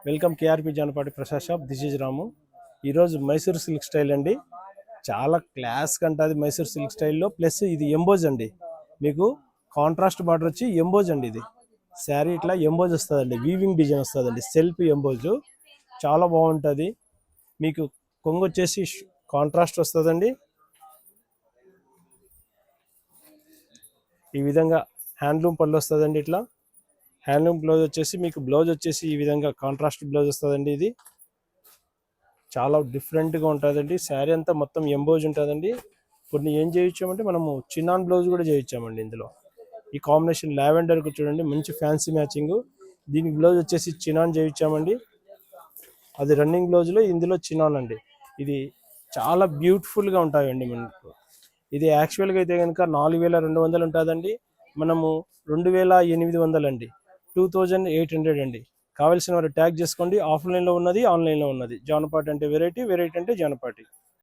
Welcome KRP Janapati Prasad shop. This is Ramu. ఈరోజు Mysore silk style అండి. చాలా క్లాస్ కంటుంది మైసూర్ సిల్క్ స్టైల్లో. ప్లస్ ఇది ఎంబోజ్ అండి. మీకు కాంట్రాస్ట్ బార్డర్ వచ్చి ఎంబోజ్ అండి. ఇది శారీ ఇట్లా ఎంబోజ్ వస్తుందండి. వీవింగ్ డిజైన్ వస్తుందండి. సెల్ఫ్ ఎంబోజ్ చాలా బాగుంటుంది. మీకు కొంగు వచ్చేసి కాంట్రాస్ట్ వస్తుందండి. ఈ విధంగా హ్యాండ్లూమ్ పళ్ళు వస్తుందండి. ఇట్లా హ్యాండ్లూమ్ బ్లౌజ్ వచ్చేసి మీకు బ్లౌజ్ వచ్చేసి ఈ విధంగా కాంట్రాస్ట్ బ్లౌజ్ వస్తుందండి. ఇది చాలా డిఫరెంట్గా ఉంటుందండి. శారీ అంతా మొత్తం ఎంబోజ్ ఉంటుందండి. కొన్ని ఏం చేయించామంటే మనము చిన్నాన్ బ్లౌజ్ కూడా చేయించామండి. ఇందులో ఈ కాంబినేషన్ లావెండర్కి చూడండి, మంచి ఫ్యాన్సీ మ్యాచింగ్. దీనికి బ్లౌజ్ వచ్చేసి చినాన్ చేయించామండి. అది రన్నింగ్ బ్లౌజ్లో, ఇందులో చినాన్ అండి. ఇది చాలా బ్యూటిఫుల్గా ఉంటాయండి మనకు. ఇది యాక్చువల్గా అయితే కనుక 4200 ఉంటుందండి. మనము 2800 అండి. 2800 అండి. కావాల్సిన వారు ట్యాగ్ చేసుకోండి. ఆఫ్లైన్లో ఉన్నది, ఆన్లైన్లో ఉన్నది. జానపాటి అంటే వెరైటీ, వెరైటీ అంటే జానపాటి.